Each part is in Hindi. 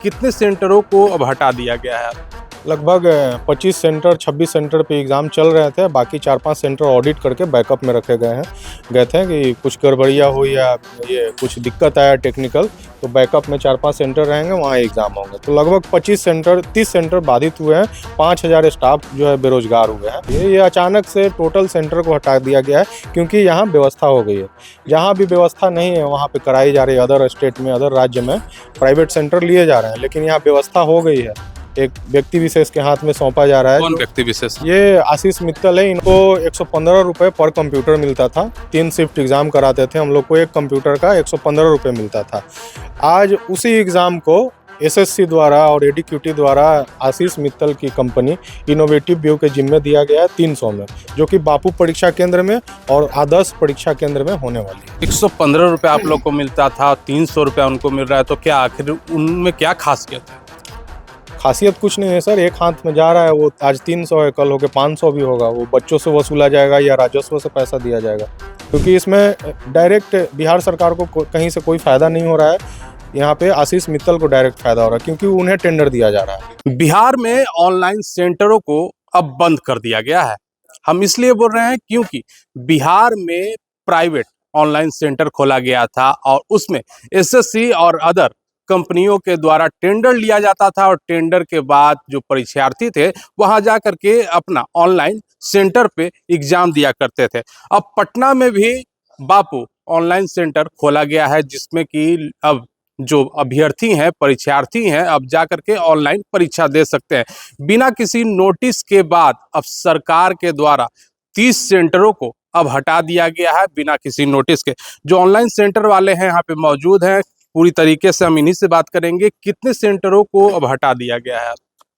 कितने सेंटरों को अब हटा दिया गया है? लगभग 25 सेंटर 26 सेंटर पे एग्ज़ाम चल रहे थे। बाकी 4-5 सेंटर ऑडिट करके बैकअप में रखे गए थे कि कुछ गड़बड़ियाँ हुई या ये कुछ दिक्कत आया टेक्निकल, तो बैकअप में 4-5 सेंटर रहेंगे, वहाँ एग्ज़ाम होंगे। तो लगभग 25 सेंटर 30 सेंटर बाधित हुए हैं। 5000 स्टाफ जो है बेरोजगार हुए हैं। ये अचानक से टोटल सेंटर को हटा दिया गया है क्योंकि यहाँ व्यवस्था हो गई है। जहाँ भी व्यवस्था नहीं है वहाँ पे कराई जा रही है। अदर स्टेट में, अदर राज्य में प्राइवेट सेंटर लिए जा रहे हैं, लेकिन यहाँ व्यवस्था हो गई है। एक व्यक्ति विशेष के हाथ में सौंपा जा रहा है। कौन व्यक्ति विशेष? ये आशीष मित्तल है। इनको 115 रुपये पर कंप्यूटर मिलता था। 3 शिफ्ट एग्ज़ाम कराते थे हम लोग को। एक कंप्यूटर का 115 रुपये मिलता था। आज उसी एग्ज़ाम को एसएससी द्वारा और एडीक्यूटी द्वारा आशीष मित्तल की कंपनी इनोवेटिव व्यू के जिम्मे दिया गया है 300 में, जो कि बापू परीक्षा केंद्र में और आदर्श परीक्षा केंद्र में होने वाली है। 115 रुपये आप लोग को मिलता था, 300 रुपये उनको मिल रहा है, तो क्या आखिर उनमें क्या खासियत है? खासियत कुछ नहीं है सर। एक हाथ में जा रहा है, वो आज 300 है, कल होके 500 भी होगा। वो बच्चों से वसूला जाएगा या राजस्व से पैसा दिया जाएगा, क्योंकि इसमें डायरेक्ट बिहार सरकार को कहीं से कोई फ़ायदा नहीं हो रहा है। यहाँ पे आशीष मित्तल को डायरेक्ट फ़ायदा हो रहा है क्योंकि उन्हें टेंडर दिया जा रहा है। बिहार में ऑनलाइन सेंटरों को अब बंद कर दिया गया है। हम इसलिए बोल रहे हैं क्योंकि बिहार में प्राइवेट ऑनलाइन सेंटर खोला गया था और उसमें एसएससी और अदर कंपनियों के द्वारा टेंडर लिया जाता था, और टेंडर के बाद जो परीक्षार्थी थे वहां जा करके अपना ऑनलाइन सेंटर पे एग्जाम दिया करते थे। अब पटना में भी बापू ऑनलाइन सेंटर खोला गया है, जिसमें कि अब जो अभ्यर्थी हैं, परीक्षार्थी हैं, अब जा करके ऑनलाइन परीक्षा दे सकते हैं बिना किसी नोटिस के। बाद अब सरकार के द्वारा 30 सेंटरों को अब हटा दिया गया है बिना किसी नोटिस के। जो ऑनलाइन सेंटर वाले हैं यहाँ पे मौजूद हैं, पूरी तरीके से हम इन्हीं से बात करेंगे। कितने सेंटरों को अब हटा दिया गया है?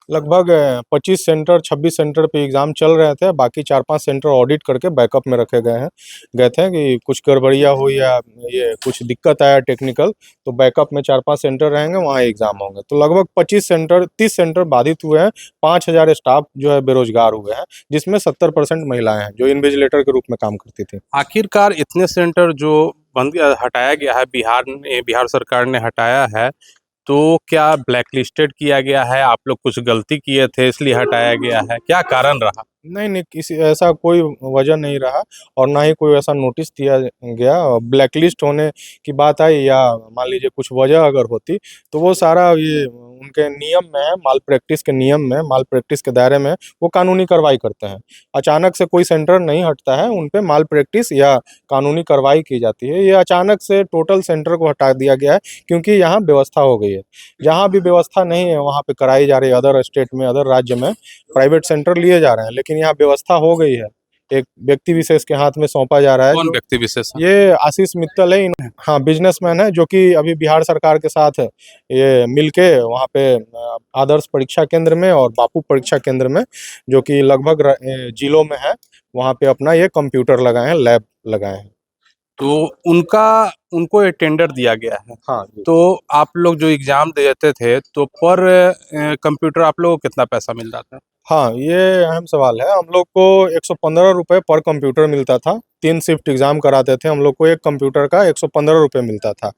लगभग 25 सेंटर 26 सेंटर पे एग्ज़ाम चल रहे थे। बाकी 4-5 सेंटर ऑडिट करके बैकअप में रखे गए थे कि कुछ गड़बड़ियाँ हुई या ये कुछ दिक्कत आया टेक्निकल, तो बैकअप में 4-5 सेंटर रहेंगे, वहाँ एग्ज़ाम होंगे। तो लगभग 25 सेंटर 30 सेंटर बाधित हुए हैं। 5000 स्टाफ जो है बेरोजगार हुए हैं, जिसमें 70% महिलाएं हैं जो इन्विजिलेटर के रूप में काम करती थी। आखिरकार इतने सेंटर जो बंद हटाया गया है, बिहार सरकार ने हटाया है, तो क्या ब्लैक लिस्टेड किया गया है? आप लोग कुछ गलती किए थे इसलिए हटाया गया है? क्या कारण रहा? नहीं, किसी ऐसा कोई वजह नहीं रहा और ना ही कोई ऐसा नोटिस दिया गया। ब्लैकलिस्ट होने की बात आई या मान लीजिए कुछ वजह अगर होती, तो वो सारा ये उनके नियम में है, माल प्रैक्टिस के नियम में, माल प्रैक्टिस के दायरे में वो कानूनी कार्रवाई करते हैं। अचानक से कोई सेंटर नहीं हटता है, उन पे माल प्रैक्टिस या कानूनी कार्रवाई की जाती है। ये अचानक से टोटल सेंटर को हटा दिया गया है क्योंकि यहाँ व्यवस्था हो गई है। जहाँ भी व्यवस्था नहीं है वहाँ पे कराई जा रही है। अदर स्टेट में, अदर राज्य में प्राइवेट सेंटर लिए जा रहे हैं, लेकिन यहाँ व्यवस्था हो गई है। एक व्यक्ति विशेष के हाथ में सौंपा जा रहा है। कौन व्यक्ति विशेष? ये आशीष मित्तल है। हाँ, बिजनेसमैन है, जो कि अभी बिहार सरकार के साथ ये मिलके वहाँ पे आदर्श परीक्षा केंद्र में और बापू परीक्षा केंद्र में, जो कि लगभग जिलों में है, वहाँ पे अपना ये कंप्यूटर लगाए हैं, लैब लगाए हैं। तो उनको ये टेंडर दिया गया है। हाँ, तो आप लोग जो एग्जाम देते थे, तो पर कंप्यूटर आप लोगों को कितना पैसा मिल रहा था? हाँ, ये अहम सवाल है। हम लोग को 115 रुपये पर कंप्यूटर मिलता था। 3 शिफ्ट एग्ज़ाम कराते थे हम लोग को। एक कंप्यूटर का 115 रुपये मिलता था।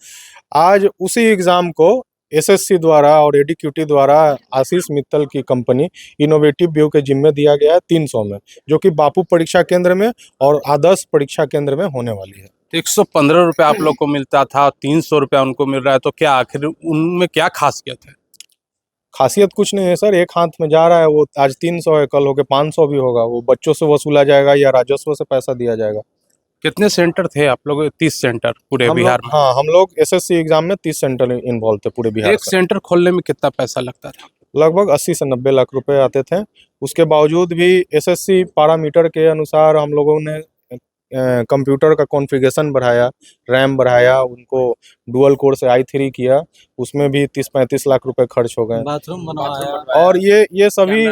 आज उसी एग्ज़ाम को एसएससी द्वारा और एडीक्यूटी द्वारा आशीष मित्तल की कंपनी इनोवेटिव व्यू के जिम्मे दिया गया है 300 में, जो कि बापू परीक्षा केंद्र में और आदर्श परीक्षा केंद्र में होने वाली है। तो 115 रुपये आप लोग को मिलता था, 300 रुपये उनको मिल रहा है, तो क्या आखिर उनमें क्या खासियत है? खासियत कुछ नहीं है सर। एक हाथ में जा रहा है, वो आज 300 है, कल होके 500 भी होगा। वो बच्चों से वसूला जाएगा या राजस्व से पैसा दिया जाएगा। कितने सेंटर थे आप लोग? 30 सेंटर पूरे बिहार में? हाँ, हम लोग एसएससी एग्जाम में 30 सेंटर इन्वॉल्व थे पूरे बिहार एक सेंटर खोलने में कितना पैसा लगता था? लगभग 80 से 90 लाख रुपए आते थे। उसके बावजूद भी एसएससी पैरामीटर के अनुसार हम लोगों ने कंप्यूटर का कॉन्फ़िगरेशन बढ़ाया, रैम बढ़ाया, उनको डुअल कोर से i3 किया। उसमें भी 30-35 लाख रुपए खर्च हो गए। बाथरूम बनवाया। और ये सभी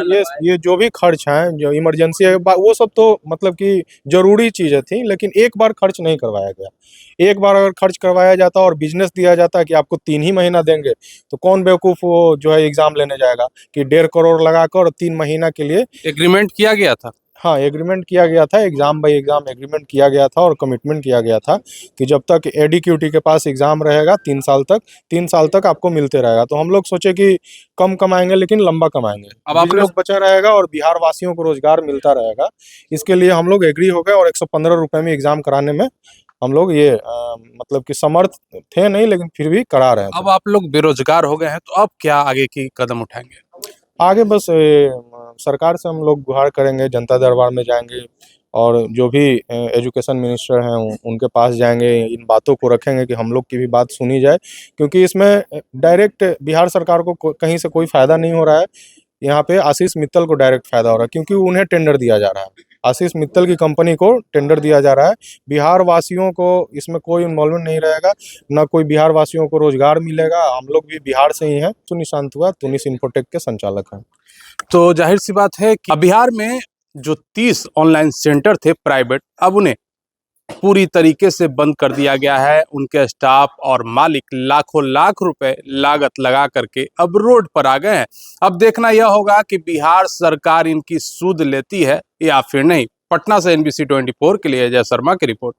ये जो भी खर्च हैं, जो इमरजेंसी है, वो सब तो मतलब कि ज़रूरी चीज़ें थी, लेकिन एक बार खर्च नहीं करवाया गया। एक बार अगर खर्च करवाया जाता और बिज़नेस दिया जाता कि आपको 3 ही महीना देंगे, तो कौन बेवकूफ़ वो जो है एग्ज़ाम लेने जाएगा कि 1.5 करोड़ लगाकर 3 महीना के लिए। एग्रीमेंट किया गया था? हाँ, एग्रीमेंट किया गया था, एग्ज़ाम बाय एग्ज़ाम एग्रीमेंट किया गया था और कमिटमेंट किया गया था कि जब तक एडीक्यूटी के पास एग्ज़ाम रहेगा 3 साल तक आपको मिलते रहेगा। तो हम लोग सोचे कि कम कमाएँगे लेकिन लंबा कमाएँगे। अब आप बिज़नेस लोग बचा रहेगा और बिहार वासियों को रोज़गार मिलता रहेगा। इसके लिए हम लोग एग्री हो गए और ₹115 में एग्ज़ाम कराने में हम लोग ये मतलब कि समर्थ थे नहीं लेकिन फिर भी करा रहे थे। अब आप लोग बेरोजगार हो गए हैं, तो अब क्या आगे की कदम उठाएंगे? आगे बस सरकार से हम लोग गुहार करेंगे, जनता दरबार में जाएँगे और जो भी एजुकेशन मिनिस्टर हैं उनके पास जाएँगे, इन बातों को रखेंगे कि हम लोग की भी बात सुनी जाए। क्योंकि इसमें डायरेक्ट बिहार सरकार को कहीं से कोई फ़ायदा नहीं हो रहा है। यहाँ पे आशीष मित्तल को डायरेक्ट फ़ायदा हो रहा है क्योंकि उन्हें टेंडर दिया जा रहा है। आशीष मित्तल की कंपनी को टेंडर दिया जा रहा है। बिहार वासियों को इसमें कोई इन्वॉल्वमेंट नहीं रहेगा, ना कोई बिहार वासियों को रोज़गार मिलेगा। हम लोग भी बिहार से ही हैं। तो निशांत हुआ, तुनिस इन्फोटेक के संचालक हैं। तो जाहिर सी बात है कि बिहार में जो 30 ऑनलाइन सेंटर थे प्राइवेट, अब उन्हें पूरी तरीके से बंद कर दिया गया है। उनके स्टाफ और मालिक लाखों लाख रुपए लागत लगा करके अब रोड पर आ गए हैं। अब देखना यह होगा कि बिहार सरकार इनकी सूद लेती है या फिर नहीं। पटना से NBC 24 के लिए अजय शर्मा की रिपोर्ट।